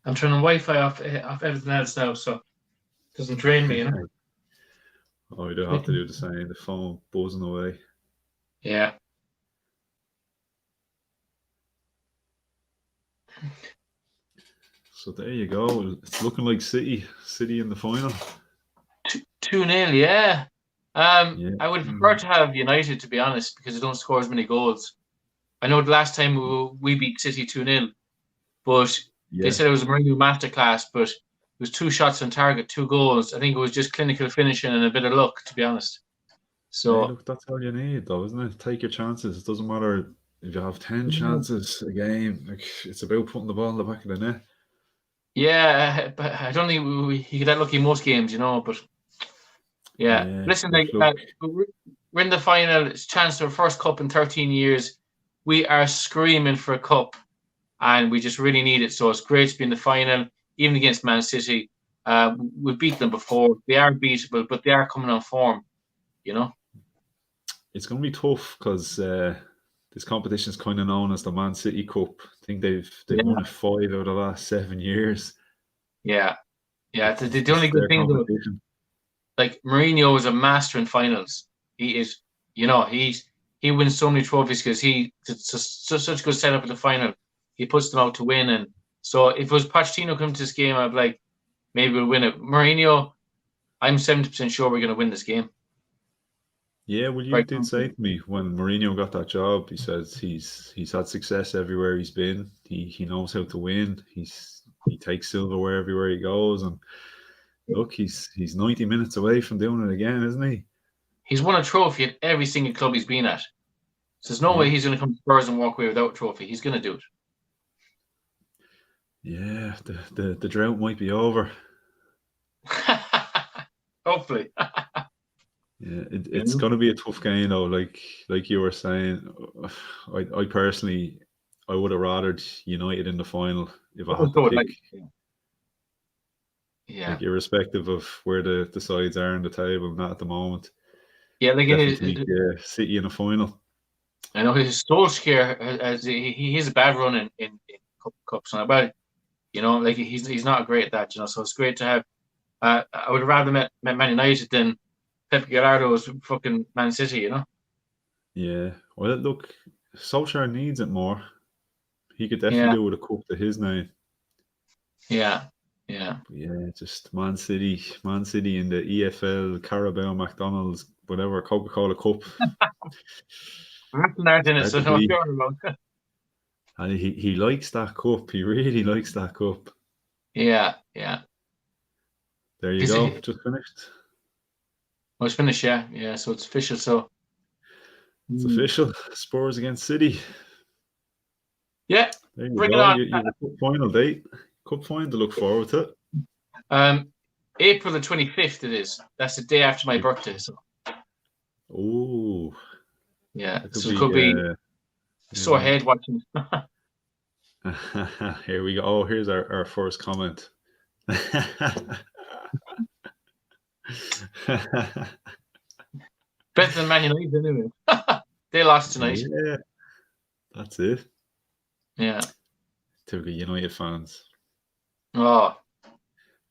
I'm turning Wi-Fi off everything else now, so it doesn't drain me, you know. Oh, we do have to do the same. The phone buzzing away. Yeah. So there you go. It's looking like City in the final. 2-0, yeah. Yeah. I would prefer to have United, to be honest, because they don't score as many goals. I know the last time we beat City 2-0, but they said it was a Mourinho masterclass, but it was 2 shots on target, 2 goals. I think it was just clinical finishing and a bit of luck, to be honest. So look, that's all you need, though, isn't it? Take your chances. It doesn't matter if you have 10 chances a game. Like, it's about putting the ball in the back of the net. Yeah, but I don't think he get that lucky most games, you know. But yeah. Listen, we're in the final. It's a chance for our first cup in 13 years. We are screaming for a cup, and we just really need it. So it's great to be in the final, even against Man City. We've beaten them before. They are beatable, but they are coming on form, you know. It's going to be tough because this competition is kind of known as the Man City Cup. I think they've won it 5 out of the last 7 years. Yeah. The only good thing, though, like Mourinho is a master in finals. He is, you know, he wins so many trophies because it's such good setup at the final. He puts them out to win, and so if it was Pochettino coming to this game, I'd be like, maybe we'll win it. Mourinho, I'm 70% sure we're going to win this game. Yeah, well, you did say to me when Mourinho got that job, he says he's had success everywhere he's been. He knows how to win. He takes silverware everywhere he goes, and look, he's 90 minutes away from doing it again, isn't he? He's won a trophy at every single club he's been at. So there's no way he's going to come to Spurs and walk away without a trophy. He's going to do it. Yeah, the drought might be over. Hopefully. Yeah, it's going to be a tough game, though. Like you were saying, I personally, I would have rathered United in the final if I had to pick. Like, irrespective of where the sides are in the table, not at the moment. Yeah, like definitely City in a final. I know his Solskjaer, as he has a bad run in cups, and about it, you know, like he's not great at that, you know. So it's great to have. I would have rather met Man United than Pep Guardiola's fucking Man City, you know. Yeah, well, look, Solskjaer needs it more. He could definitely do with a cup to his name. Yeah. Just Man City in the EFL, Carabao, McDonald's, whatever, Coca-Cola Cup. And he likes that cup. He really likes that cup. Yeah. There you go. Just finished. Oh, it's finished, yeah. So it's official. So it's official. Spurs against City. Yeah. There you go. You have a cup final date. Cup final to look forward to. April the 25th. It is. That's the day after my birthday. So. Oh. Yeah. So it could be sore head watching. Here we go. Oh, here's our first comment. Better than Man United anyway. They lost tonight. Yeah, that's it. Yeah. Typical United fans. Oh.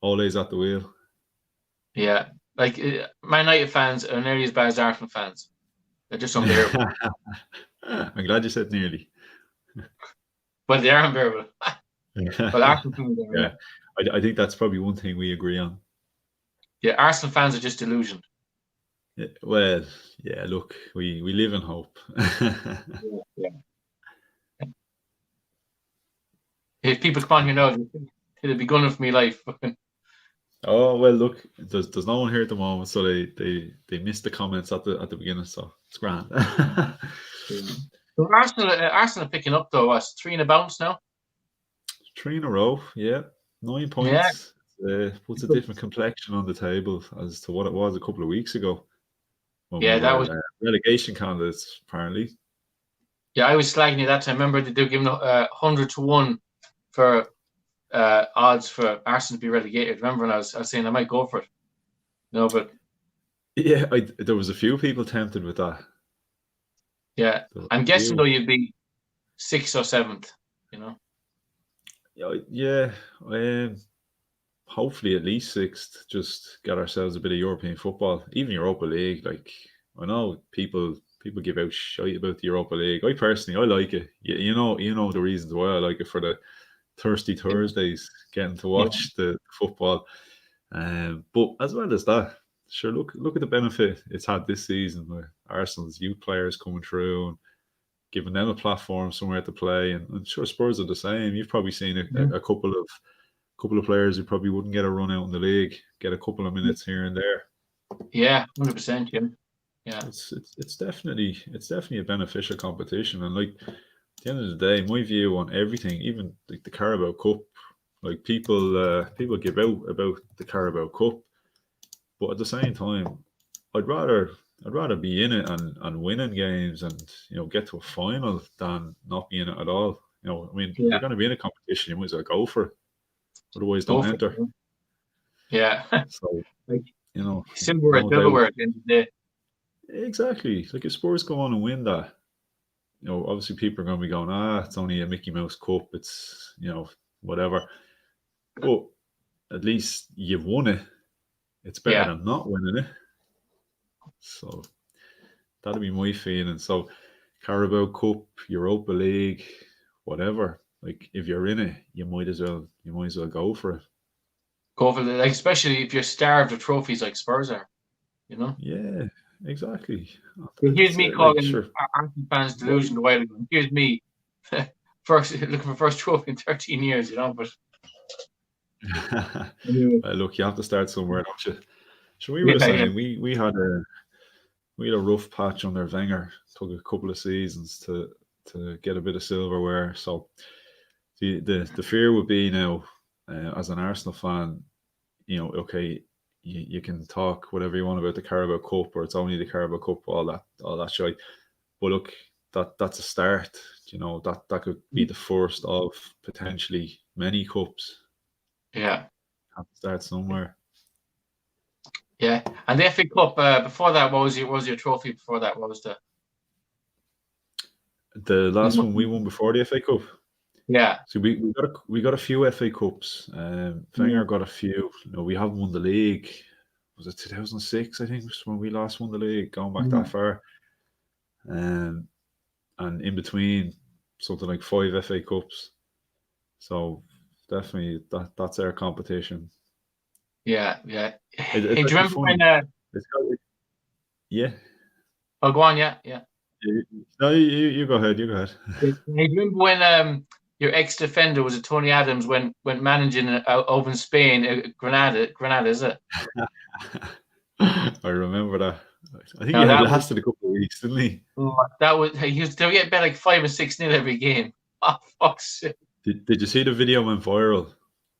Always at the wheel. Yeah. Like, Man United fans are nearly as bad as Arsenal fans. They're just unbearable. I'm glad you said nearly. But they are unbearable. But Arsenal fans are. Yeah. I think that's probably one thing we agree on. Yeah, Arsenal fans are just delusioned. Yeah, well, yeah, look, we live in hope. Yeah. If people come on here now, it'll be gunning for me life. Oh, well, look, there's no one here at the moment, so they missed the comments at the beginning, so it's grand. So Arsenal are picking up, though. What's 3 in a bounce now? 3 in a row, yeah. 9 points. Yeah. Puts a different complexion on the table as to what it was a couple of weeks ago. That was relegation candidates, apparently. Yeah, I was slagging you that time. Remember, they were giving 100-1 for odds for Arsenal to be relegated. Remember, and I was saying I might go for it. No, but yeah, there was a few people tempted with that. Yeah, I'm guessing though you'd be 6th or 7th. You know. Yeah. Hopefully at least sixth. Just get ourselves a bit of European football, even Europa League. Like I know people give out shite about the Europa League. I personally I like it. You know the reasons why I like it for the thirsty Thursdays, getting to Yeah, watch the football. But as well as that, sure, look at the benefit it's had this season with Arsenal's youth players coming through and giving them a platform somewhere to play. And I'm sure Spurs are the same. You've probably seen a couple of players who probably wouldn't get a run out in the league, get a couple of minutes here and there. yeah, 100%. Yeah. It's definitely a beneficial competition. And like at the end of the day, my view on everything, even like the Carabao Cup, like people give out about the Carabao Cup, but at the same time, I'd rather be in it and winning games and get to a final than not be in it at all. I mean, if you're going to be in a competition, you might as well go for it. Otherwise, Go don't for enter. it. Yeah. So Like, no silverware doubt. at the end of the day. Exactly. Like if Spurs go on and win that, obviously people are going to be going, it's only a Mickey Mouse Cup. It's whatever. But at least you've won it. It's better than not winning it. So that'll be my feeling. So Carabao Cup, Europa League, whatever. Like if you're in it, you might as well go for it. Go for it, like especially if you're starved of trophies like Spurs are. Yeah, exactly. Here's me calling sure. Arsenal fans delusion a while ago. Here's me looking for first trophy in 13 years. But look, you have to start somewhere, don't you? So we were the same. We had a rough patch under Wenger. Took a couple of seasons to get a bit of silverware. So the fear would be now, as an Arsenal fan, okay, you can talk whatever you want about the Carabao Cup, or it's only the Carabao Cup, all that shit. But look, that's a start. That could be the first of potentially many cups. Yeah, have to start somewhere. Yeah, and the FA Cup before that, what was your trophy before that? What was the last one we won before the FA Cup? Yeah. So we got a few FA Cups. Wenger got a few. We haven't won the league. Was it 2006? I think was when we last won the league. Going back that far. And in between, something like 5 FA Cups. So definitely that's our competition. Yeah. Hey, do you remember when? Yeah. Oh, go on. Yeah. No, you go ahead. You go ahead. Hey, do you remember when your ex-defender was it Tony Adams when managing over in Spain, Granada, is it? I remember that. I think he lasted a couple of weeks, didn't he? He was getting bet like 5 or 6-0 every game. Oh, fuck's sake. Did you see the video went viral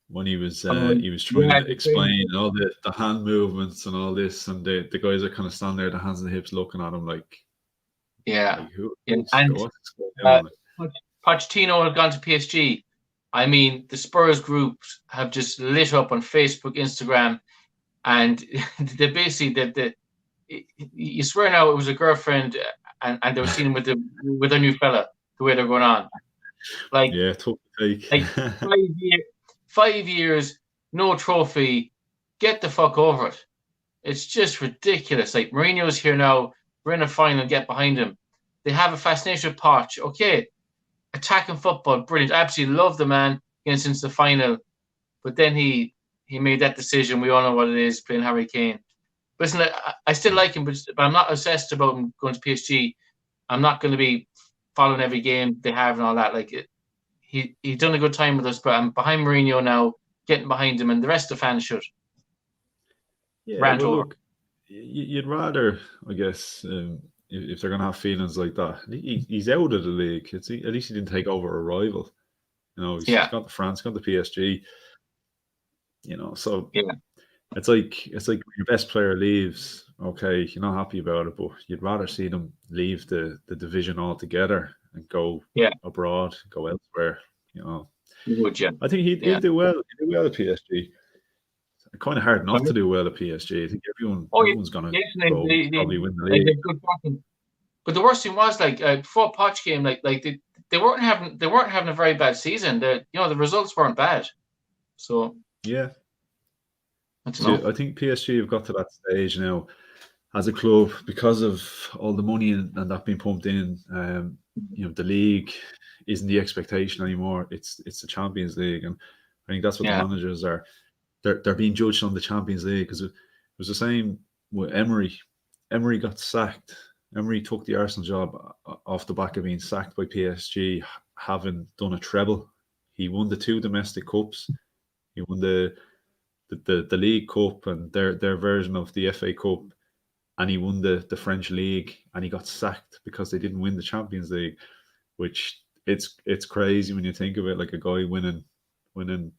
when he was trying to explain all the hand movements and all this, and the guys are kind of standing there, the hands and the hips, looking at him like, Pochettino had gone to PSG. I mean, the Spurs groups have just lit up on Facebook, Instagram, and they basically you swear now it was a girlfriend, and they were seen with a new fella. The way they're going on, like tough to take. Like 5 years, no trophy. Get the fuck over it. It's just ridiculous. Like Mourinho's here now. We're in a final. Get behind him. They have a fascination with Poch. Okay, attacking football, brilliant. I absolutely love the man getting since the final, but then he made that decision. We all know what it is, playing Harry Kane. But listen, I still like him, but I'm not obsessed about him going to PSG. I'm not going to be following every game they have and all that. Like he's done a good time with us, but I'm behind Mourinho now, getting behind him, and the rest of the fans should. Yeah, look, you'd rather, I guess, if they're going to have feelings like that. He's out of the league. At least he didn't take over a rival. He's gone to France, gone to PSG. So it's like when your best player leaves. Okay, you're not happy about it, but you'd rather see them leave the division altogether and go abroad, go elsewhere. Would you? I think he'd do well. He'd do well at PSG. It's kind of hard not to do well at PSG. I think everyone's going to probably win the league. But the worst thing was before Poch came, like they weren't having a very bad season. The results weren't bad. So yeah, I don't know. I think PSG have got to that stage now as a club because of all the money and that being pumped in. The league isn't the expectation anymore. It's the Champions League, and I think that's what the managers are. They're being judged on the Champions League, because it was the same with Emery. Emery got sacked. Emery took the Arsenal job off the back of being sacked by PSG, having done a treble. He won the 2 domestic cups. He won the League Cup and their version of the FA Cup, and he won the French League, and he got sacked because they didn't win the Champions League, which it's crazy when you think of it, like a guy winning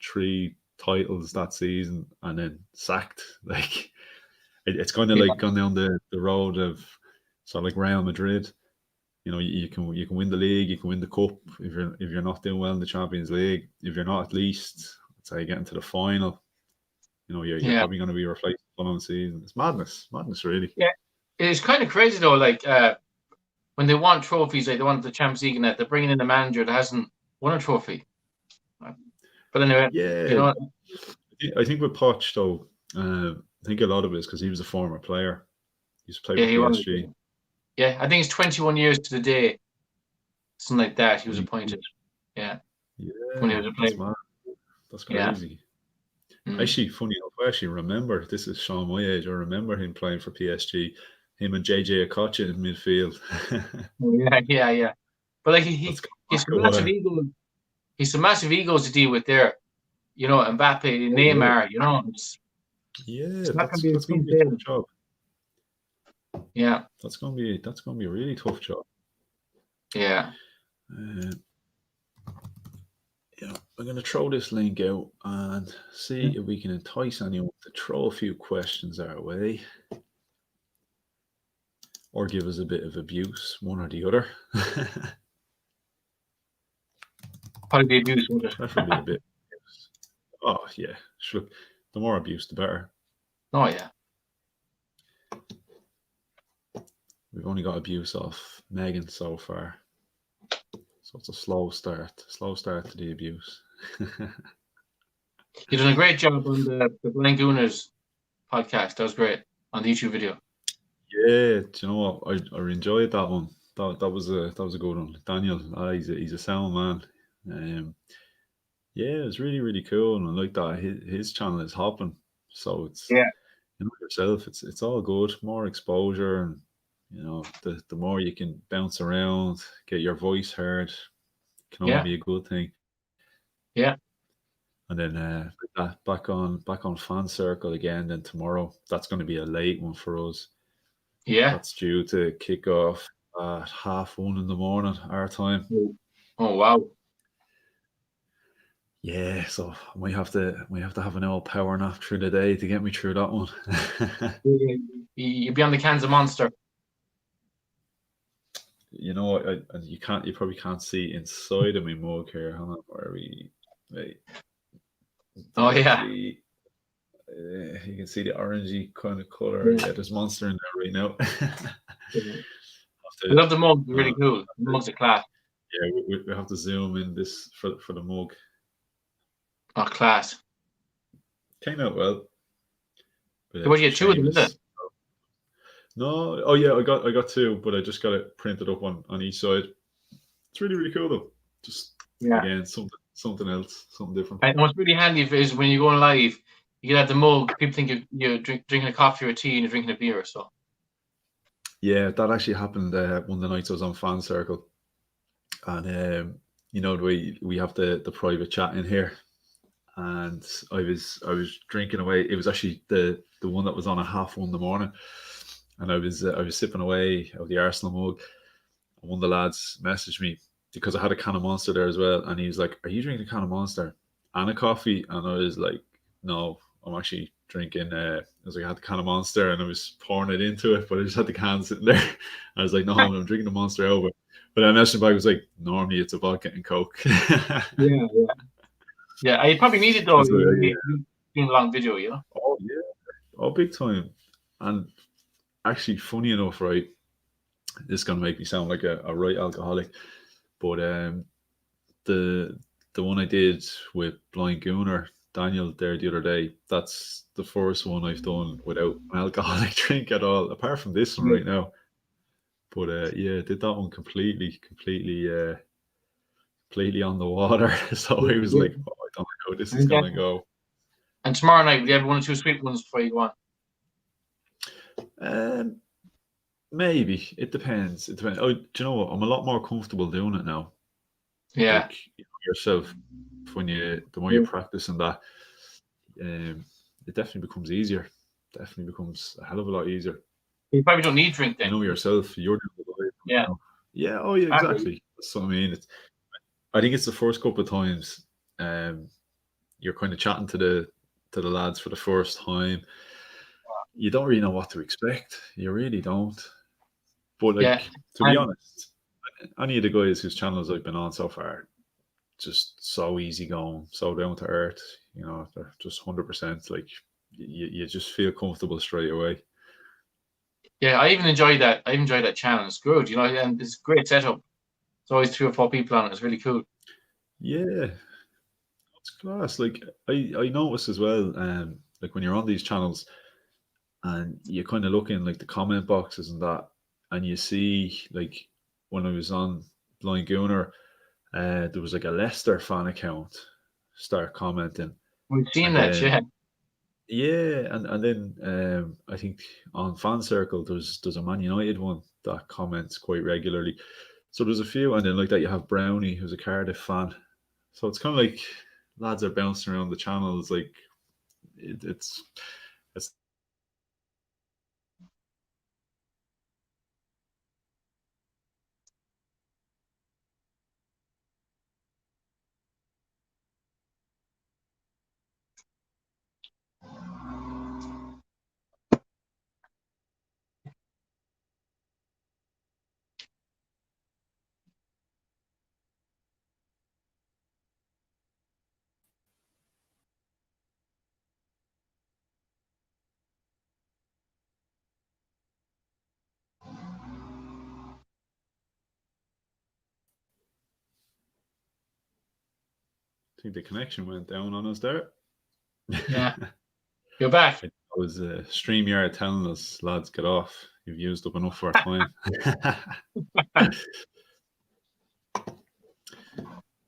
3 titles that season and then sacked. Like it's kind of like gone down the road of sort of like Real Madrid. You can win the league, you can win the cup. If you're not doing well in the Champions League, if you're not at least, say, getting to the final, you're probably going to be replaced the following season. It's madness, really. Yeah, it's kind of crazy though. Like when they want trophies, like they want the Champions League, and that they're bringing in a manager that hasn't won a trophy. But anyway, yeah, I think with Poch though, I think a lot of it is because he was a former player. He used to play for PSG. Yeah, I think it's 21 years to the day, something like that. He was appointed. Yeah. When he was a player. That's crazy. Actually, funny enough, I actually remember, this is showing my age, I remember him playing for PSG, him and JJ Okocha in midfield. Yeah. But like he's some massive egos. He's some massive egos to deal with there. Mbappe, Neymar, it's not going to be a tough job. Yeah. That's gonna be a really tough job. Yeah. I'm going to throw this link out and see if we can entice anyone to throw a few questions our way, or give us a bit of abuse, one or the other. Probably the abuse, preferably a bit. Oh yeah, sure. The more abuse, the better. Oh yeah. We've only got abuse off Megan so far. So it's a slow start to the abuse. You've done a great job on the Blangooners podcast. That was great on the YouTube video. Yeah, do you know what? I enjoyed that one. That was a good one. Daniel, he's a sound man. Yeah, it was really, really cool, and I like that his channel is hopping. So it's yourself. It's all good. More exposure, and the more you can bounce around, get your voice heard, can only be a good thing. Yeah. And then back on Fan Circle again. Then tomorrow, that's going to be a late one for us. Yeah. That's due to kick off at 1:30 in the morning, our time. Oh wow. Yeah, so I might have to have an old power nap through the day to get me through that one. You'd be on the cans of Monster. You probably can't see inside of my mug here. Hang on, where we wait. Oh yeah. You can see the orangey kind of color. Yeah, there's Monster in there right now. I love the mug. Really cool. The mug's a class. Yeah, we have to zoom in this for the mug. Oh, class. Came out well. What you get 2 of them, is it? No, oh yeah, I got 2, but I just got it printed up on each side. It's really, really cool though. Just again, something else, something different. And what's really handy is when you go on live, you can have the mug. People think you're drinking a coffee or a tea and you're drinking a beer. So. Yeah, that actually happened one of the nights I was on Fan Circle, and we have the private chat in here, and I was drinking away. It was actually the one that was on at 1:30 in the morning. And I was sipping away of the Arsenal mug, and one of the lads messaged me because I had a can of Monster there as well, and he was like, "Are you drinking a can of Monster and a coffee?" And I was like, "No, I'm actually drinking." I was like, I had the can of Monster, and I was pouring it into it, but I just had the can sitting there. I was like, "No, I'm drinking the Monster over." But I messaged back, I was like, "Normally it's a vodka and Coke." Yeah. I probably need it though. Doing a long video, Oh yeah, big time, and. Actually, funny enough, right? This is going to make me sound like a right alcoholic. But the one I did with Blind Gooner, Daniel, there the other day, that's the first one I've done without an alcoholic drink at all, apart from this one right now. But I did that one completely on the water. So I was like, oh, I don't know how this is going to go. And tomorrow night, will you have 1 or 2 sweet ones before you go on? Maybe. It depends. Oh, do you know what? I'm a lot more comfortable doing it now. Yeah. Like yourself, the more you practice on that, it definitely becomes easier. Definitely becomes a hell of a lot easier. You probably don't need drink then. You know yourself. You're yeah. Yeah. Oh, yeah. Exactly. That's what I mean. I think it's the first couple of times. You're kind of chatting to the lads for the first time. You don't really know what to expect. You really don't. But to be honest, any of the guys whose channels I've been on so far, just so easygoing, so down to earth. You know, they're just 100%. Like you just feel comfortable straight away. Yeah, I even enjoy that. I enjoy that channel. It's good, you know, and it's a great setup. It's always 3 or 4 people on it. It's really cool. Yeah, it's class. Like I notice as well, like when you're on these channels, and you kind of look in like the comment boxes and that, and you see like when I was on Blind Gooner, there was like a Leicester fan account start commenting. We've seen that, yeah. Yeah, and then I think on Fan Circle there's a Man United one that comments quite regularly. So there's a few, and then like that you have Brownie, who's a Cardiff fan. So it's kind of like lads are bouncing around the channels. Like it's. I think the connection went down on us there. Yeah. You're back. It was StreamYard telling us, lads, get off. You've used up enough of our time.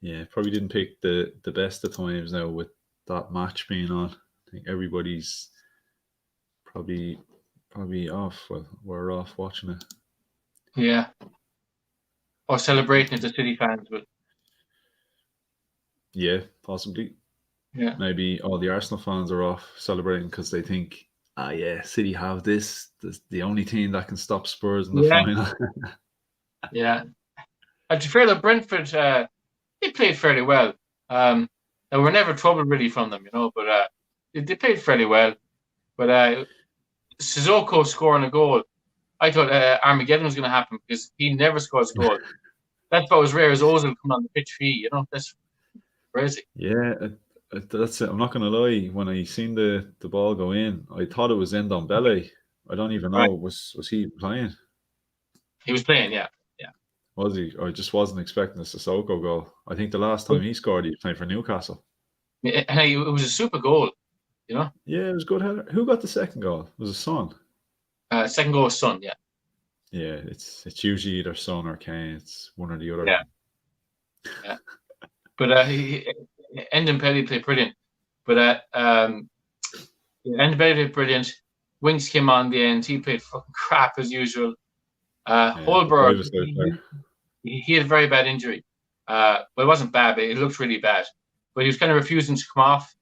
Yeah, probably didn't pick the best of times now with that match being on. I think everybody's probably off. Well, we're off watching it. Yeah. Or celebrating if the City fans, but yeah, possibly. Yeah. Maybe all the Arsenal fans are off celebrating because they think, City have this the only team that can stop Spurs in the final. Yeah. And to be fair, though, Brentford, they played fairly well. There were never trouble really from them, you know, but they played fairly well. But Sissoko scoring a goal, I thought Armageddon was going to happen because he never scores a goal. That's about as rare as Ozil coming on the pitch for you know. That's crazy. Yeah, that's it. I'm not going to lie. When I seen the ball go in, I thought it was Ndombele. I don't even know. Right. Was he playing? He was playing, yeah. Was he? I just wasn't expecting a Sissoko goal. I think the last time he scored, he played for Newcastle. Yeah, it was a super goal, you know? Yeah, it was good header. Who got the second goal? It was a Son. Second goal was Son, yeah. Yeah, it's usually either Son or Kane. It's one or the other. Yeah. But Ndombele played brilliant. But Ndombele played brilliant. Winks came on the end. He played fucking crap as usual. Holberg, he had a very bad injury. Well, it wasn't bad, but it looked really bad. But he was kind of refusing to come off.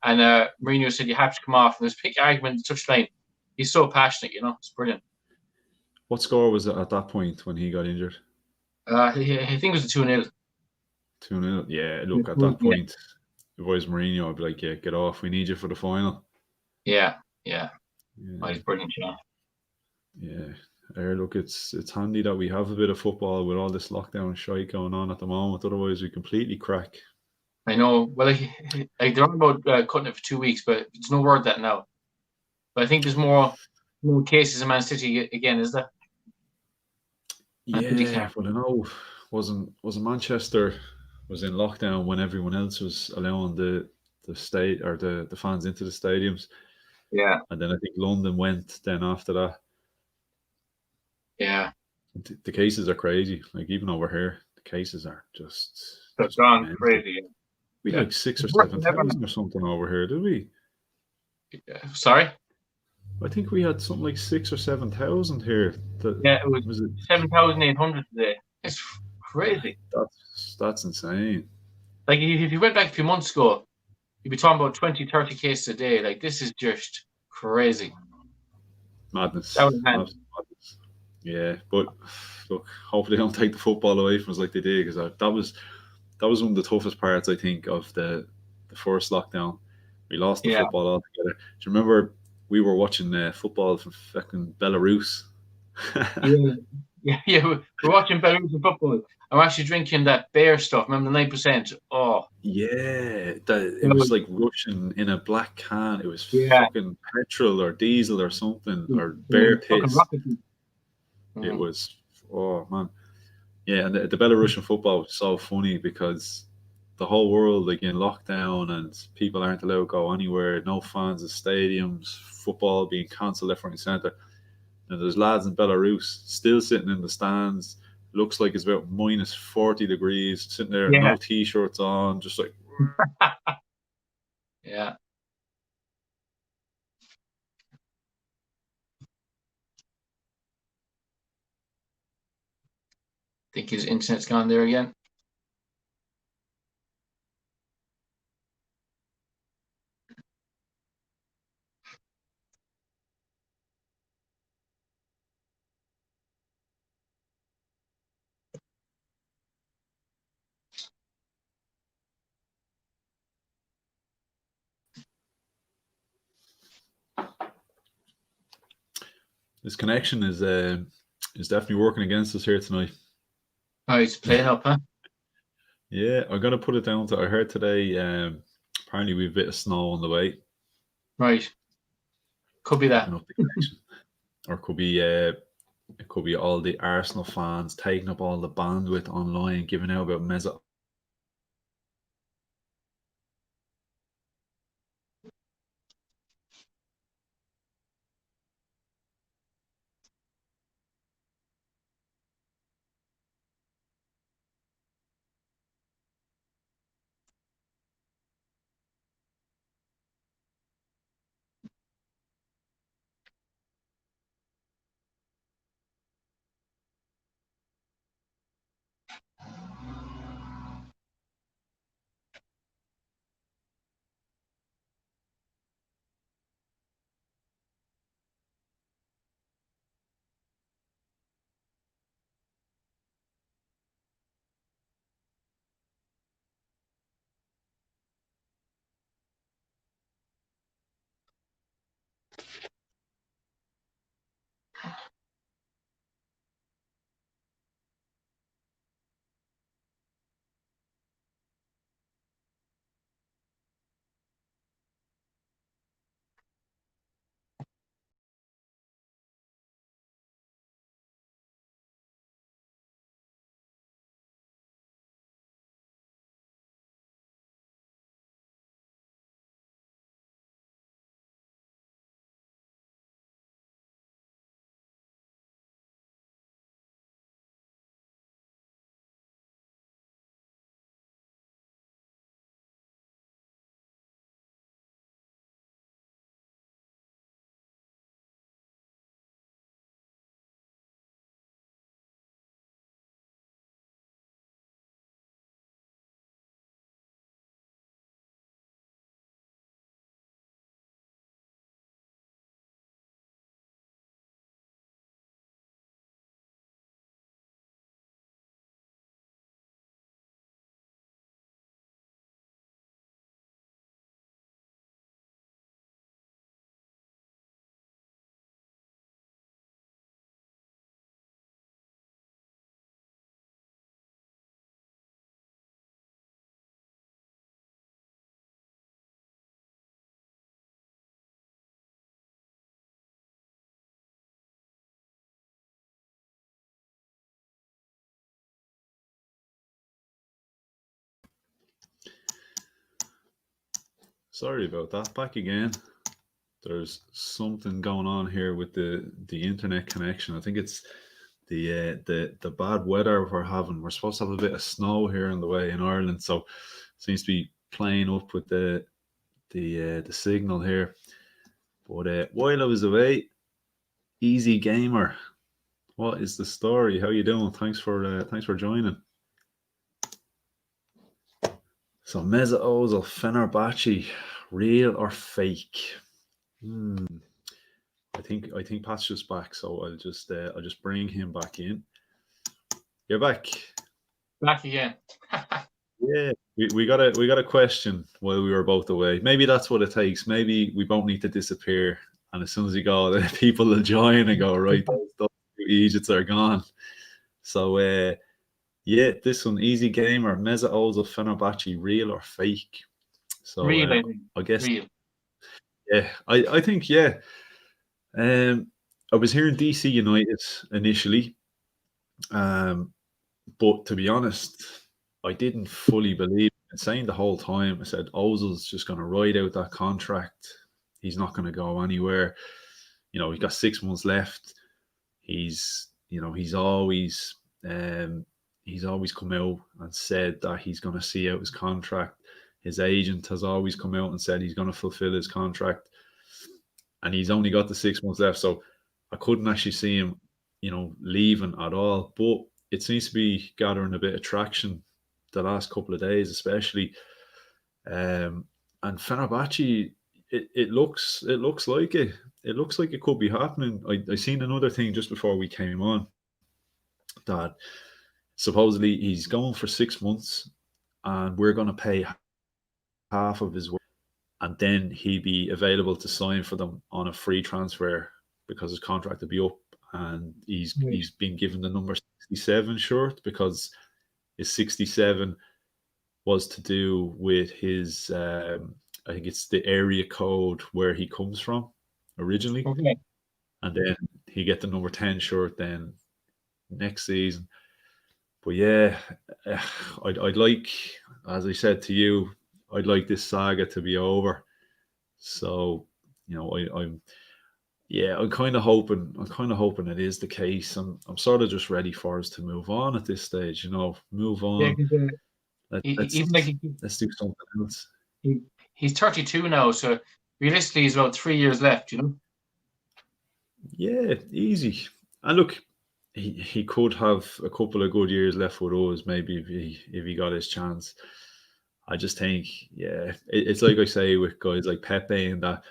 And Mourinho said, you have to come off. And there's a big argument in the touchline. He's so passionate, you know. It's brilliant. What score was it at that point when he got injured? I think it was a 2-0. 2-0. Yeah, look, at that point, if I was Mourinho, I'd be like, yeah, get off. We need you for the final. Yeah. Oh, he's brilliant, you know. Yeah. Look, it's handy that we have a bit of football with all this lockdown shite going on at the moment. Otherwise, we completely crack. I know. Well, they're on about cutting it for 2 weeks, but there's no word that now. But I think there's more cases in Man City again, is there? Yeah, well, I know wasn't Manchester was in lockdown when everyone else was allowing the state or the fans into the stadiums. Yeah. And then I think London went then after that. Yeah. The cases are crazy. Like even over here, the cases are They've just gone mental. crazy. We Yeah. like 6 or It's worse seven than ever. thousand or something over here, did we? Sorry? I think we had something like 6 or 7,000 here. Yeah, it was Was it? 7,800 today. It's crazy. That's insane. Like, if you went back a few months ago, you'd be talking about 20, 30 cases a day. Like, this is just crazy. Madness. That was Absolute madness. Yeah, but look, hopefully they don't take the football away from us like they did, because that was one of the toughest parts, I think, of the first lockdown. We lost the Yeah. football altogether. Do you remember we were watching football from fucking Belarus? Yeah. We're watching Belarusian football. I'm actually drinking that beer stuff. Remember the 9%? Oh, Yeah, it that was was, like Russian in a black can. It was yeah. fucking petrol or diesel or something, or Yeah, bear fucking piss. rocket. It Mm. was, oh man. Yeah, and the Belarusian football was so funny because the whole world like in lockdown and people aren't allowed to go anywhere, no fans in stadiums, football being cancelled left, right, and centre. And there's lads in Belarus still sitting in the stands. Looks like it's about minus 40 degrees, sitting there, Yeah. no t-shirts on, just like. Yeah. Think his internet's gone there again. This connection is definitely working against us here tonight. Oh, he's playing up, huh? Yeah, I'm gonna put it down to I heard today. Apparently, we've a bit of snow on the way. Right. Could be that. Fucking up the connection, or it could be all the Arsenal fans taking up all the bandwidth online, giving out about Mesut. Sorry about that. Back again. There's something going on here with the internet connection. I think it's the bad weather we're having. We're supposed to have a bit of snow here on the way in Ireland, so it seems to be playing up with the signal here. But while I was away, Easy Gamer, what is the story? How you doing? Thanks for joining. So Mesut Ozil, Fenerbahce, real or fake? I think Pat's just back, so I'll just bring him back in. You're back. Back again. Yeah, we got a question while we were both away. Maybe that's what it takes. Maybe we both need to disappear, and as soon as we go, the people will join and go, right, those two Egypts are gone. So yeah, this one, Easy Gamer, Mesut Ozil, Fenerbahce, real or fake? So Real, I guess real. Yeah, I think yeah. I was hearing DC United initially, but to be honest, I didn't fully believe it. Saying the whole time, I said Ozil's just going to ride out that contract. He's not going to go anywhere. He's got 6 months left. He's always come out and said that he's going to see out his contract. His agent has always come out and said he's going to fulfill his contract, and he's only got the 6 months left. So I couldn't actually see him, leaving at all. But it seems to be gathering a bit of traction the last couple of days, especially. And Fenerbahce, it looks like it. It looks like it could be happening. I seen another thing just before we came on that supposedly he's going for 6 months, and we're going to pay half of his work, and then he'd be available to sign for them on a free transfer because his contract will be up, and he's been given the number 67 short because his 67 was to do with his I think it's the area code where he comes from originally. Okay. And then he get the number 10 short then next season. But yeah, I'd like, as I said to you, I'd like this saga to be over. So, I'm kind of hoping it is the case. I'm sort of just ready for us to move on at this stage. Move on. Yeah, let's do something else. He's 32 now, so realistically, he's about 3 years left. Yeah, easy. And look, he could have a couple of good years left with us, maybe if he got his chance. I just think, yeah, it's like I say with guys like Pepe, and that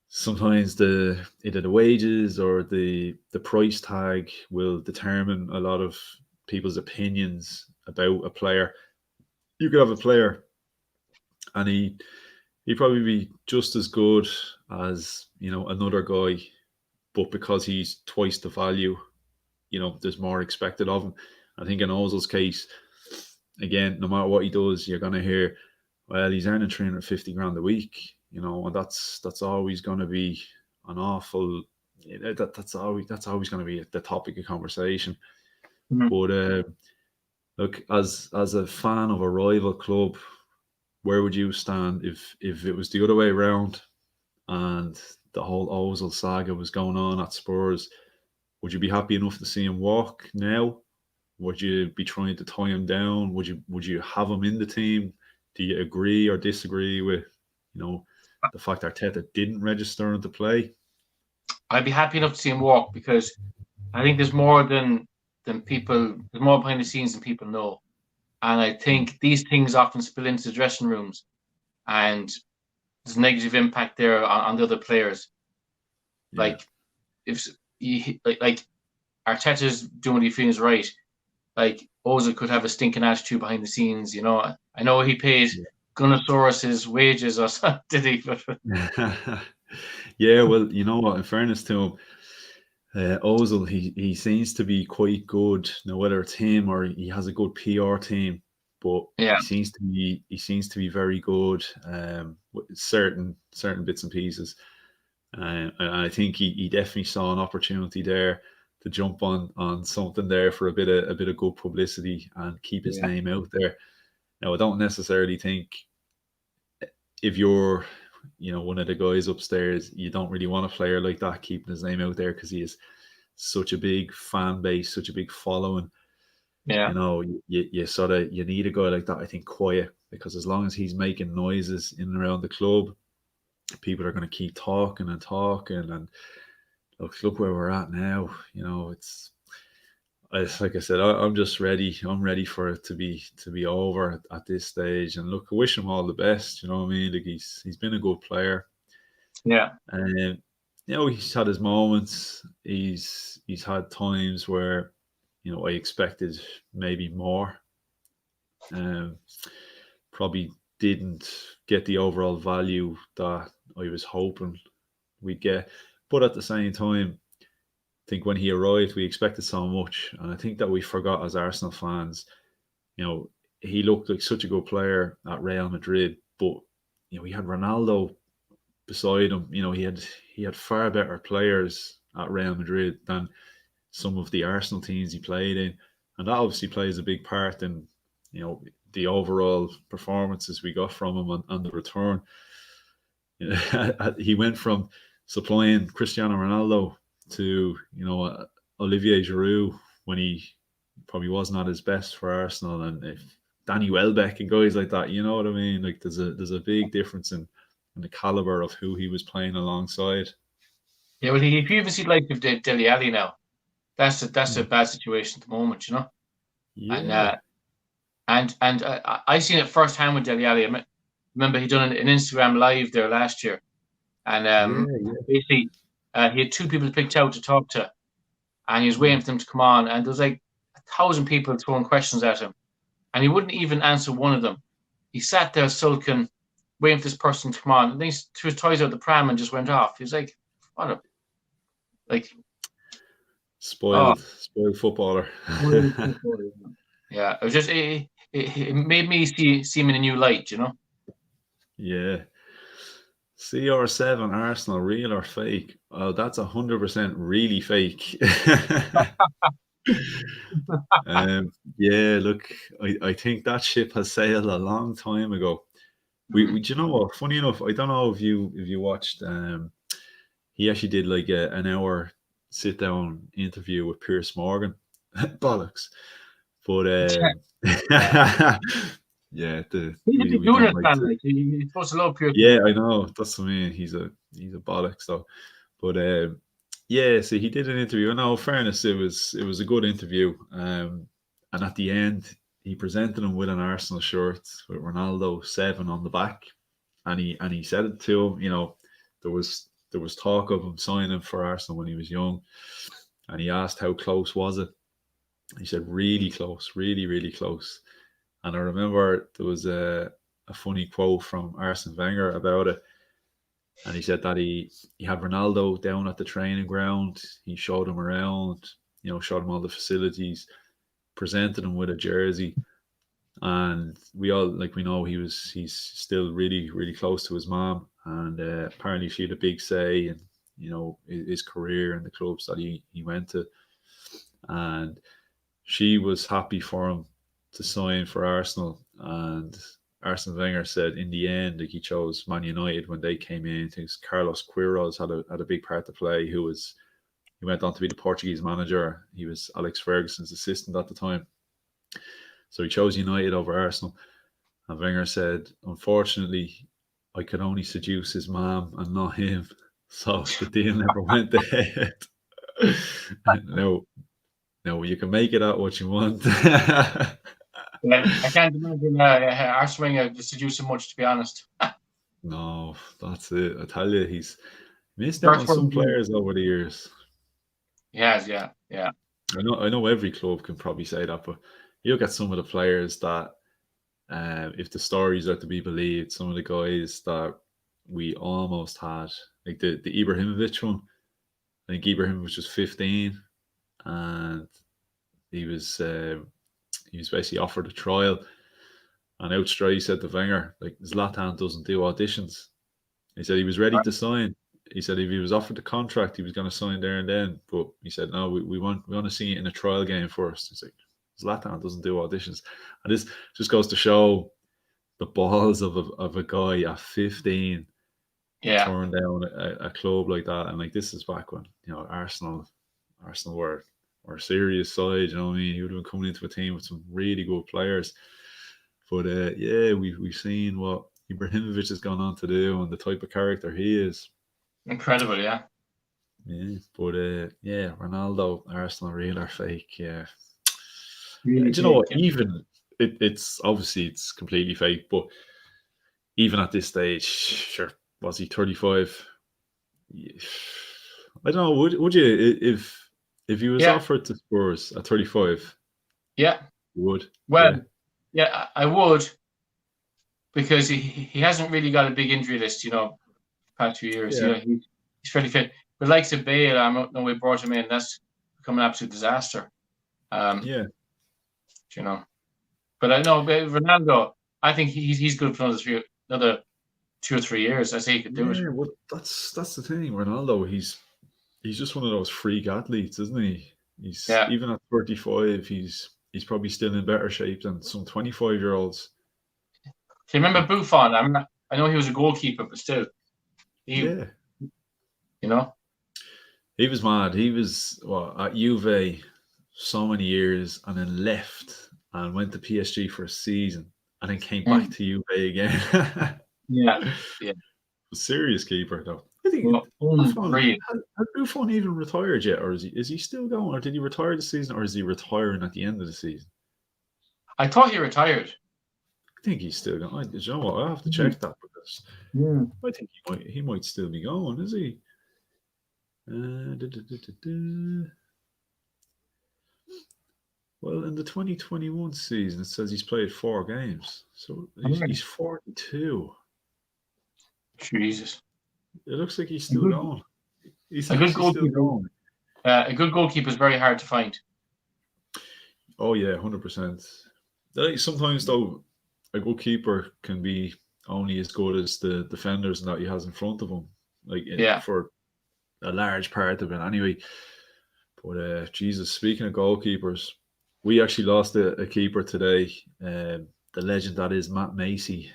sometimes either the wages or the price tag will determine a lot of people's opinions about a player. You could have a player, and he'd probably be just as good as another guy, but because he's twice the value, there's more expected of him. I think in Ozil's case, again, no matter what he does, you're going to hear, well, he's earning 350 grand a week, and that's always going to be an awful. That's always going to be the topic of conversation. Mm-hmm. But look, as a fan of a rival club, where would you stand if it was the other way around and the whole Ozil saga was going on at Spurs? Would you be happy enough to see him walk now? Would you be trying to tie him down? Would you have him in the team? Do you agree or disagree with the fact that Arteta didn't register him to play? I'd be happy enough to see him walk, because I think there's more than people. There's more behind the scenes than people know, and I think these things often spill into the dressing rooms, and there's a negative impact there on the other players. Yeah. Like if like Arteta's doing what he feels right, like Ozil could have a stinking attitude behind the scenes. I know he pays Gunnosaurus his wages or something, did he? Yeah, well, you know what? In fairness to him, Ozil, he seems to be quite good. Now, whether it's him or he has a good PR team, but he seems to be very good with certain bits and pieces. And I think he definitely saw an opportunity there to jump on something there for a bit of good publicity and keep his name out there. Now, I don't necessarily think if you're, one of the guys upstairs, you don't really want a player like that keeping his name out there because he is such a big fan base, such a big following. Yeah. You sort of, you need a guy like that, I think, quiet, because as long as he's making noises in and around the club, people are going to keep talking and talking. And look where we're at now. It's like I said, I'm just ready. I'm ready for it to be over at this stage. And look, I wish him all the best. You know what I mean? Like he's been a good player. Yeah. And he's had his moments. He's had times where I expected maybe more. Probably didn't get the overall value that I was hoping we'd get. But at the same time, I think when he arrived, we expected so much. And I think that we forgot as Arsenal fans, he looked like such a good player at Real Madrid, but he had Ronaldo beside him. He had far better players at Real Madrid than some of the Arsenal teams he played in. And that obviously plays a big part in, the overall performances we got from him on the return. He went from supplying Cristiano Ronaldo to, Olivier Giroud when he probably wasn't at his best for Arsenal, and if Danny Welbeck and guys like that, you know what I mean? Like there's a big difference in the caliber of who he was playing alongside. Yeah, well, if you even see like Dele Alli now, that's a bad situation at the moment, Yeah. And I seen it firsthand with Dele Alli. I remember he done an Instagram live there last year, and basically he had two people picked out to talk to, and he was waiting for them to come on, and there was like 1,000 people throwing questions at him, and he wouldn't even answer one of them. He sat there sulking, waiting for this person to come on, and then he threw his toys out the pram and just went off. He was like, "What a spoiled footballer." Yeah, it was just it made me see him in a new light, Yeah. CR7 Arsenal, real or fake? Oh, that's 100% really fake. Yeah, look, I think that ship has sailed a long time ago. We do you know what? Funny enough, I don't know if you watched. He actually did like an hour sit down interview with Piers Morgan. Bollocks, but yeah, he's doing it, man. Like, he's supposed to love Piers. Yeah, I know. That's what I mean. He's a bollocks though. But yeah, so he did an interview. No, fairness, it was a good interview. And at the end, he presented him with an Arsenal shirt with Ronaldo 7 on the back, and he said it to him. There was talk of him signing for Arsenal when he was young, and he asked how close was it. He said really close, really really close. And I remember there was a funny quote from Arsene Wenger about it. And he said that he had Ronaldo down at the training ground. He showed him around, showed him all the facilities, presented him with a jersey. And we all, we know he's still really, really close to his mom. And apparently she had a big say in, his career and the clubs that he went to. And she was happy for him to sign for Arsenal. And Arsene Wenger said in the end, he chose Man United when they came in. I think Carlos Queiroz had a big part to play. He went on to be the Portuguese manager. He was Alex Ferguson's assistant at the time. So he chose United over Arsenal. And Wenger said, unfortunately, I could only seduce his mom and not him. So the deal never went ahead. No, you can make it out what you want. Yeah, I can't imagine Arsene Wenger seducing much, to be honest. No, that's it. I tell you, he's missed out on some players over the years. He has, yeah. I know every club can probably say that, but you look at some of the players that, if the stories are to be believed, some of the guys that we almost had, like the Ibrahimovic one. I think Ibrahimovic was just 15, and he was basically offered a trial, and out straight he said to Wenger, like, Zlatan doesn't do auditions. He said he was ready to sign. He said if he was offered the contract, he was going to sign there and then. But he said, no, we want to see it in a trial game first. He's like, Zlatan doesn't do auditions. And this just goes to show the balls of a guy at 15 to turn down a club like that. And like, this is back when, you know, Arsenal were a serious side, you know what I mean? He would have been coming into a team with some really good players. But we've seen what Ibrahimovic has gone on to do and the type of character he is. Incredible, yeah. Yeah, but Ronaldo, Arsenal, real or fake? Yeah. Really Do you know what? fake, Even it's obviously it's completely fake, but even at this stage, sure, was he 35? Yeah. I don't know. Would you if he was offered to Spurs at 35? Yeah, you would. Well, yeah, I would, because he hasn't really got a big injury list, you know, past few years. Yeah. You know, he's fairly fit. But like Bale, I don't know we brought him in. That's become an absolute disaster. Yeah. You know, but I know Ronaldo. I think he's good for another 2 or 3 years. I say he could do it. Yeah, well, that's the thing. Ronaldo, he's just one of those freak athletes, isn't he? He's even at 35, he's probably still in better shape than some 25-year-olds. Do you remember Buffon? I know he was a goalkeeper, but still, you know, he was mad. He was at Juve so many years, and then left and went to PSG for a season, and then came back to Juve again. Yeah. Serious keeper though. I think has Buffon even retired yet, or is he still going, or did he retire the season, or is he retiring at the end of the season? I thought he retired. I think he's still going. Do you know what? I have to check that, because I think he might still be going. Is he? Well, in the 2021 season, it says he's played 4 games, so he's 42. Jesus. It looks like he's still going. A good goalkeeper. A good goalkeeper is very hard to find. Oh yeah, 100%. Sometimes though, a goalkeeper can be only as good as the defenders that he has in front of him. For a large part of it, anyway. But Jesus, speaking of goalkeepers, we actually lost a keeper today. The legend that is Matt Macy,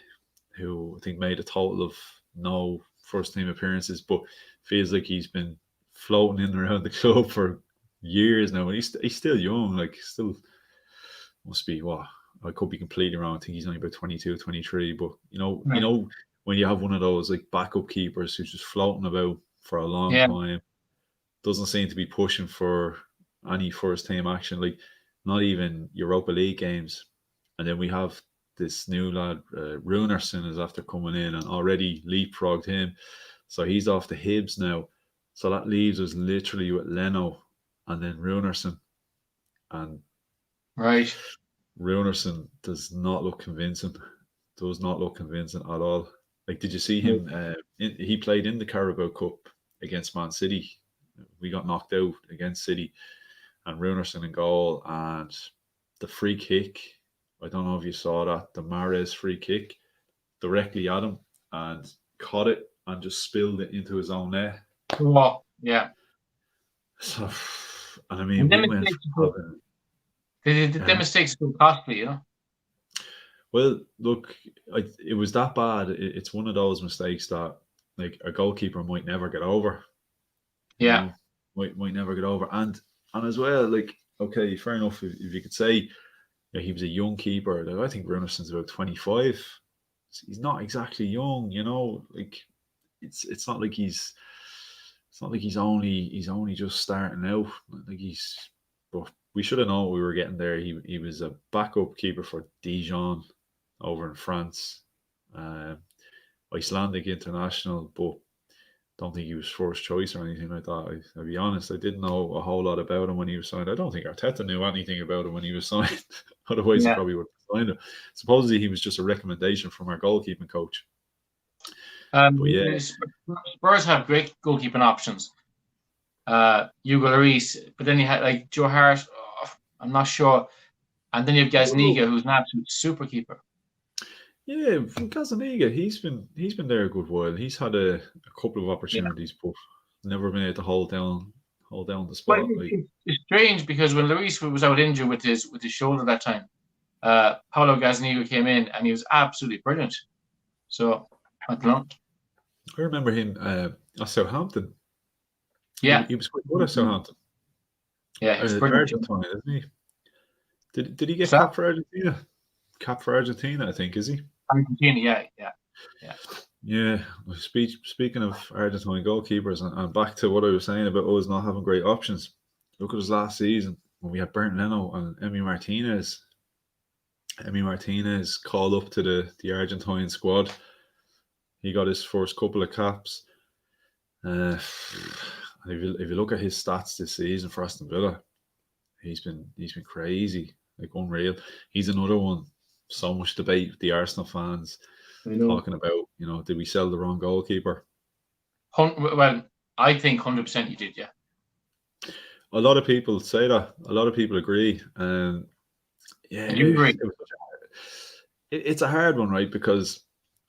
who I think made a total of no first-team appearances, but feels like he's been floating in and around the club for years now. And he's still young, still must be I could be completely wrong. I think he's only about 22, 23. But you know when you have one of those backup keepers who's just floating about for a long time, doesn't seem to be pushing for any first-team action, not even Europa League games. And then we have this new lad, Runarsson, is after coming in and already leapfrogged him. So he's off to Hibs now. So that leaves us literally with Leno and then Runarsson. And Runarsson does not look convincing. Does not look convincing at all. Did you see him? He played in the Carabao Cup against Man City. We got knocked out against City. And Runarsson in goal. And the free kick, I don't know if you saw that, the Mahrez free kick, directly at him, and caught it and just spilled it into his own net. Wow, yeah. So, and I mean, we went the mistakes are so costly, you know? Well, look, it was that bad. It's one of those mistakes that, a goalkeeper might never get over. Yeah. Might never get over. And as well, okay, fair enough if you could say, he was a young keeper. I think Runarsson's about 25. He's not exactly young, you know. It's not like he's only just starting out. But we should have known we were getting there. He was a backup keeper for Dijon over in France, Icelandic international, but don't think he was first choice or anything like that. I'll be honest, I didn't know a whole lot about him when he was signed. I don't think Arteta knew anything about him when he was signed. Otherwise, he probably would have signed him. Supposedly, he was just a recommendation from our goalkeeping coach. Spurs have great goalkeeping options. Hugo Lloris, but then you had Joe Hart. I'm not sure. And then you have Gazaniga, who's an absolute super keeper. Yeah, Gazaniga, he's been there a good while. He's had a couple of opportunities, but never been able to hold down the spot. It's strange because when Lloris was out injured with his shoulder that time, Paulo Gazaniga came in and he was absolutely brilliant. So I don't know. I remember him at Southampton. Yeah, he was quite good at Southampton. Yeah, he's brilliant. Argentine, isn't he? Did he get What's that? cap for Argentina? Cap for Argentina, I think, is he? Argentina, yeah. Yeah. Speaking of Argentine goalkeepers, and back to what I was saying about us not having great options. Look at us last season when we had Bernd Leno and Emi Martinez. Emi Martinez called up to the Argentine squad. He got his first couple of caps. If you look at his stats this season for Aston Villa, he's been crazy, like unreal. He's another one. So much debate with the Arsenal fans talking about, did we sell the wrong goalkeeper? Well, I think 100% you did, yeah. A lot of people say that. A lot of people agree. Yeah, you agree? It's a hard one, right? Because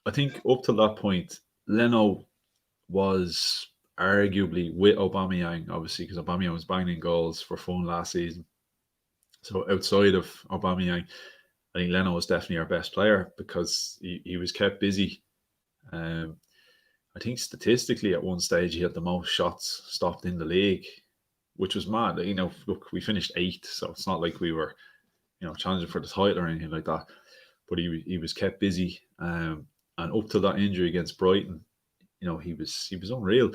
I think up to that point, Leno was arguably with Aubameyang, obviously, because Aubameyang was banging goals for fun last season. So outside of Aubameyang, I think Leno was definitely our best player because he was kept busy. I think statistically at one stage he had the most shots stopped in the league, which was mad. Look, we finished 8th, so it's not like we were, challenging for the title or anything like that. But he was kept busy, and up to that injury against Brighton, he was unreal.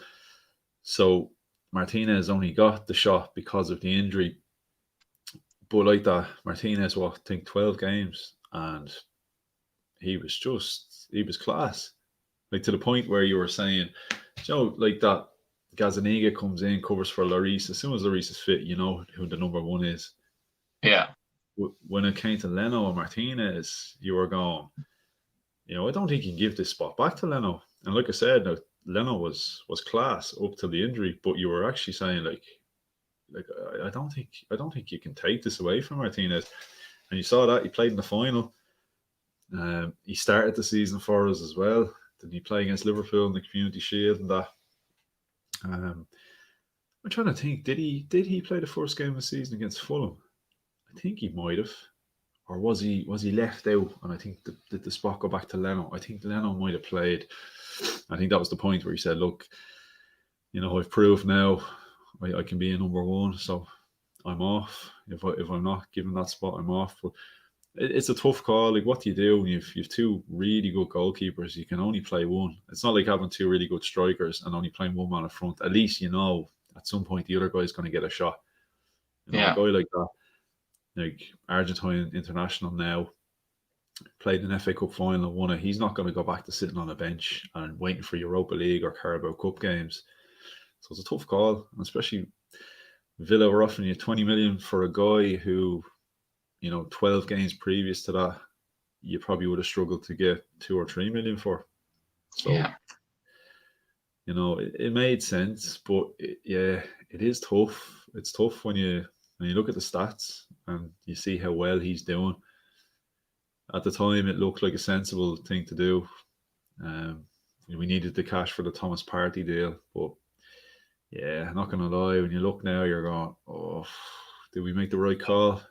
So Martinez only got the shot because of the injury. But like that, Martinez, I think 12 games, and he was class. Like to the point where you were saying, like that Gazaniga comes in, covers for Lloris. As soon as Lloris is fit, you know who the number one is. Yeah. When it came to Leno and Martinez, you were going, I don't think you can give this spot back to Leno. And like I said, Leno was class up to the injury, but you were actually saying like I don't think you can take this away from Martinez. And you saw that he played in the final. He started the season for us as well. Didn't he play against Liverpool in the Community Shield and that? I'm trying to think. Did he play the first game of the season against Fulham? I think he might have. Or was he left out? And I think did the spot go back to Leno? I think Leno might have played. I think that was the point where he said, "Look, I've proved now I can be a number one, so I'm off. If I'm not given that spot, I'm off." But it's a tough call. Like, what do you do when you've two really good goalkeepers? You can only play one. It's not like having two really good strikers and only playing one man up front. At least at some point the other guy's going to get a shot. A guy like that, like Argentine international now, played an FA Cup final, won it. He's not going to go back to sitting on a bench and waiting for Europa League or Carabao Cup games. So it's a tough call, especially Villa were offering you 20 million for a guy who, 12 games previous to that, you probably would have struggled to get 2 or 3 million for. So, it made sense, but it is tough. It's tough when you look at the stats and you see how well he's doing. At the time, it looked like a sensible thing to do. We needed the cash for the Thomas Partey deal, but yeah, I'm not going to lie. When you look now, you're going, "Oh, did we make the right call?"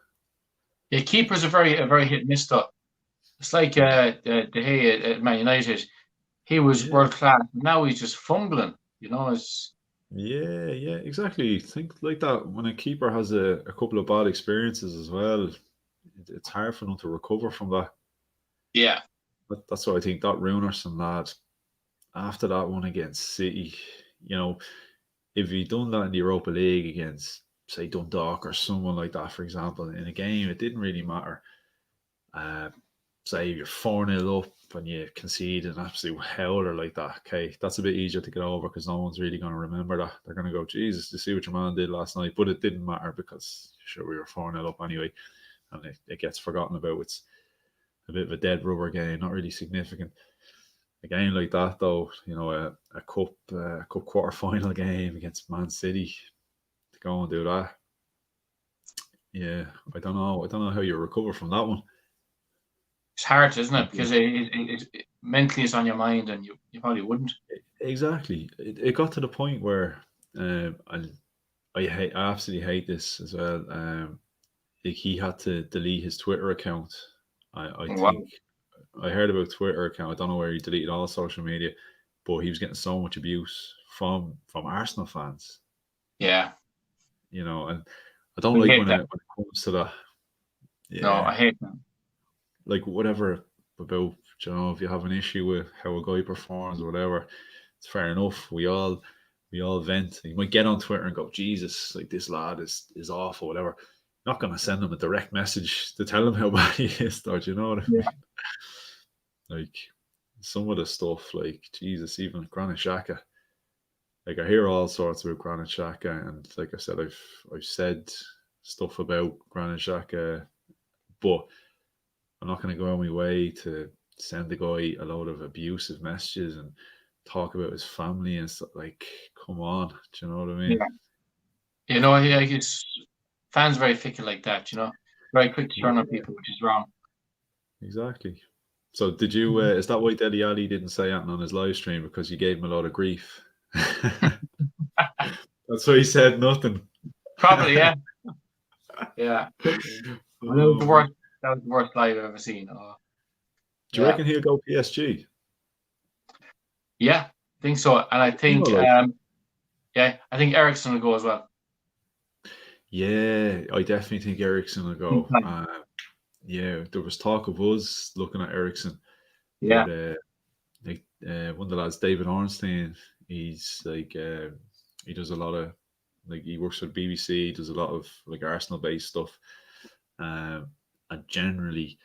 Yeah, keepers are very hit and miss though. It's like De Gea at Man United. He was world class. Now he's just fumbling. It's yeah, exactly. Think like that when a keeper has a couple of bad experiences as well. It's hard for them to recover from that. Yeah, that's why I think that Runerson lad, after that one against City, if he'd done that in the Europa League against, say, Dundalk or someone like that, for example, in a game, it didn't really matter. Say you're 4-0 up and you concede an absolute howler like that, okay, that's a bit easier to get over because no one's really going to remember that. They're going to go, "Jesus, you see what your man did last night?" But it didn't matter because, sure, we were 4-0 up anyway, and it gets forgotten about. It's a bit of a dead rubber game, not really significant. A game like that, though, a cup quarter final game against Man City, to go and do that, yeah, I don't know how you recover from that one. It's hard, isn't it? Because it mentally is on your mind, and you probably wouldn't. Exactly. It got to the point where I absolutely hate this as well. he had to delete his Twitter account. I Wow. think I heard about Twitter account. I don't know where he deleted all social media, but he was getting so much abuse from Arsenal fans. Yeah. You know, and I don't We like hate when that. it comes to that. No, Yeah, I hate that. like whatever about, you know, if you have an issue with how a guy performs or whatever, it's fair enough. We all vent. You might get on Twitter and go, Jesus, like this lad is awful, whatever. Not gonna send him a direct message to tell him how bad he is, though, do you know what I mean? Like some of the stuff, like Jesus, even Granit Xhaka. Like I hear all sorts about Granit Xhaka, and like I said, I've said stuff about Granit Xhaka, but I'm not going to go on my way to send the guy a load of abusive messages and talk about his family and stuff. Like, come on, do you know what I mean? Yeah. You know, like his fans very fickle like that. You know, very quick to turn on people, which is wrong. Exactly. So, did you? Is that why Dele Alli didn't say anything on his live stream because you gave him a lot of grief? That's why he said nothing. Probably, yeah. Yeah. That was the Um, worst. That was the worst live I've ever seen. Oh, do you reckon he'll go PSG? Yeah, I think so, and I think, yeah, I think Ericsson will go as well. Yeah, I definitely think Ericsson will go. Yeah, there was talk of us looking at Ericsson, Yeah. but like one of the lads, David Ornstein, he's like he does a lot of, like, he works for the BBC, he does a lot of like Arsenal based stuff, and generally,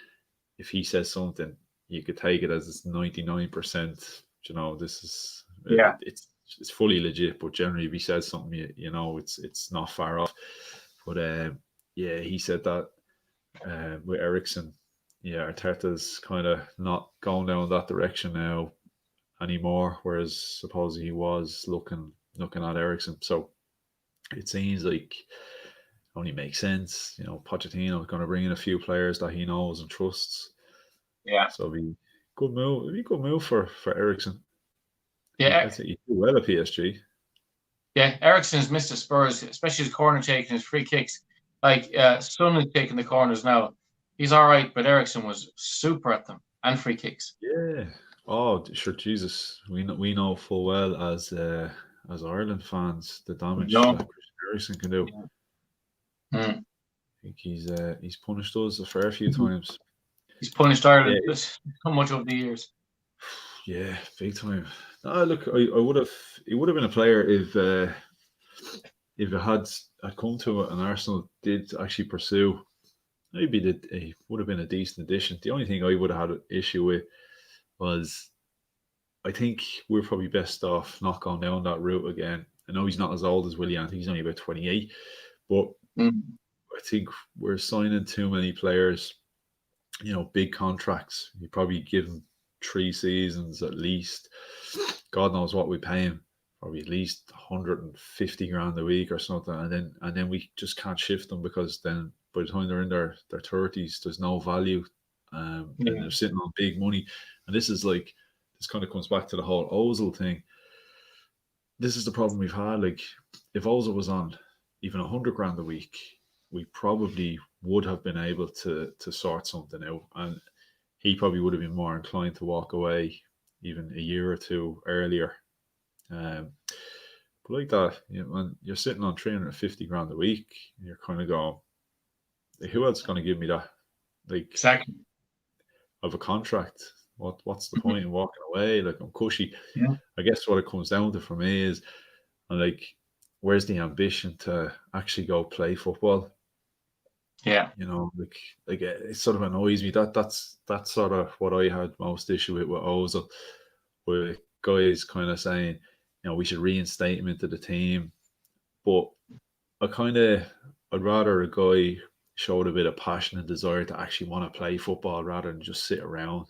if he says something, you could take it as it's 99%. You know, this is it's fully legit, but generally, if he says something, you know, it's not far off. But yeah, he said that with Ericsson, yeah, Arteta's kind of not going down that direction now anymore, whereas supposedly he was looking at Ericsson. So it seems like only makes sense. You know, Pochettino is going to bring in a few players that he knows and trusts. Yeah. So it'd be good move. It'd be a good move for Ericsson. Yeah. I'd say he do well at PSG. Yeah, Ericsson's missed the Spurs, especially his corner taking his free kicks. Like Son is taking the corners now. He's all right, but Ericsson was super at them and free kicks. Yeah. Oh, sure, Jesus. We know full well as Ireland fans the damage that Christian Eriksen can do. Yeah. I think he's punished us a fair few times. He's punished Ireland so much over the years. Yeah, big time. No, look, I would have. He would have been a player if it had come to it and Arsenal did actually pursue. Maybe it would have been a decent addition. The only thing I would have had an issue with was, I think we're probably best off not going down that route again. I know he's not as old as William. I think he's only about 28, but I think we're signing too many players. You know, big contracts. You probably give him 3 seasons at least. God knows what we pay him. Probably at least 150 grand a week or something, and then we just can't shift them, because then by the time they're in their 30s, there's no value, and they're sitting on big money. And this kind of comes back to the whole Ozil thing. This is the problem we've had. Like, if Ozil was on even 100 grand a week, we probably would have been able to sort something out, and he probably would have been more inclined to walk away even a year or two earlier. But like that, you know, when you're sitting on 350 grand a week, you're kind of going, who else is going to give me that? Like, exactly. Of a contract. What's the point in walking away? Like, I'm cushy. Yeah. I guess what it comes down to for me is, like, where's the ambition to actually go play football? Yeah. You know, like it sort of annoys me. That's sort of what I had most issue with Ozil, with guys kind of saying, you know, we should reinstate him into the team. But I'd rather a guy showed a bit of passion and desire to actually want to play football rather than just sit around,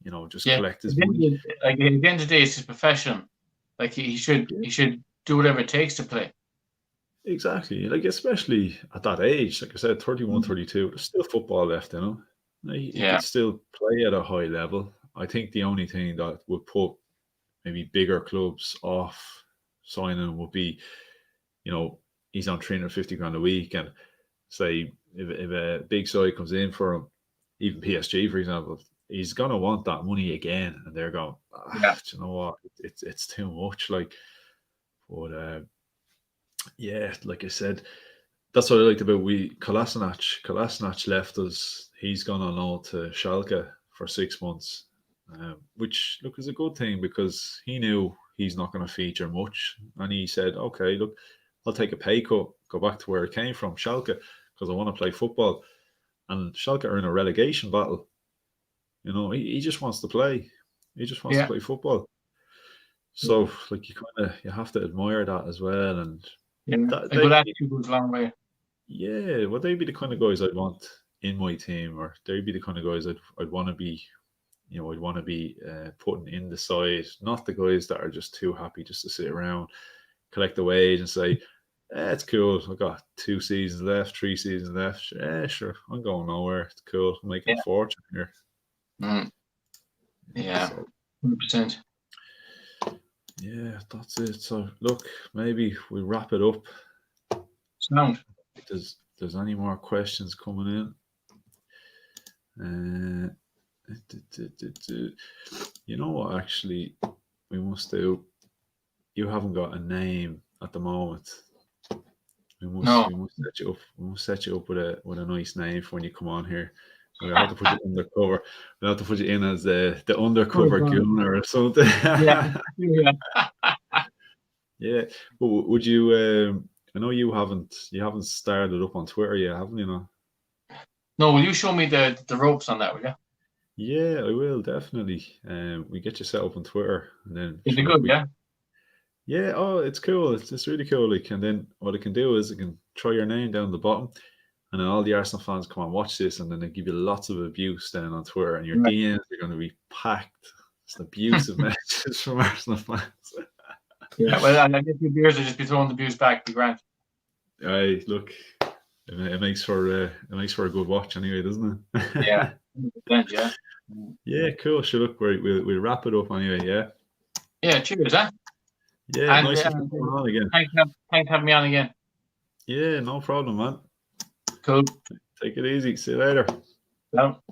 you know, just collect his money. Like, at the end of the day, it's his profession. Like, he should do whatever it takes to play. Exactly. Like, especially at that age, like I said, 31, 32, there's still football left, you know. He could still play at a high level. I think the only thing that would put maybe bigger clubs off signing would be, you know, he's on 350 grand a week, and say if a big side comes in for him, even PSG, for example, he's gonna want that money again, and they're going, do you know what? It's too much. Like, but yeah, like I said, that's what I liked about Kolasinac. Kolasinac left us. He's gone on loan to Schalke for 6 months, which look is a good thing because he knew he's not going to feature much, and he said, "Okay, look, I'll take a pay cut, go back to where I came from, Schalke, because I want to play football." And Schalke are in a relegation battle. You know, he just wants to play. He just wants to play football. So, like, you have to admire that as well. And a good attitude goes a long way. Yeah, well, they'd be the kind of guys I'd want in my team, or they'd be the kind of guys I'd want to be. You know, I'd want to be putting in the side, not the guys that are just too happy just to sit around, collect the wage, and say, "It's cool. I got 2 seasons left, 3 seasons left. Yeah, sure, I'm going nowhere. It's cool. I'm making a fortune here." Yeah, 100%. Yeah, that's it. So, look, maybe we wrap it up. Sound. If there's any more questions coming in? You know what? Actually, we must do. You haven't got a name at the moment. We must set you up. We must set you up with a nice name for when you come on here. We'll have to put you undercover. We'll have to put you in as the undercover Gunner or something. Yeah. Yeah. But would you? I know you haven't started up on Twitter yet, haven't you? No. No. Will you show me the ropes on that? Will you? Yeah, I will definitely. We get you set up on Twitter, and then is it good? Yeah. Yeah. Oh, it's cool. It's really cool. Like, and then what I can do is I can throw your name down the bottom, and then all the Arsenal fans come and watch this, and then they give you lots of abuse then on Twitter, and your DMs are going to be packed. It's abusive messages from Arsenal fans. Yeah, well, I guess the beers will just be throwing the abuse back. Be grand. Aye, look, it makes for a good watch anyway, doesn't it? Yeah. Yeah. Yeah, cool. Sure, look, we'll wrap it up anyway. Yeah. Yeah. Cheers, huh? Yeah, and, nice to come on again. Thanks for having me on again. Yeah, no problem, man. Cool. Take it easy. See you later. Ciao.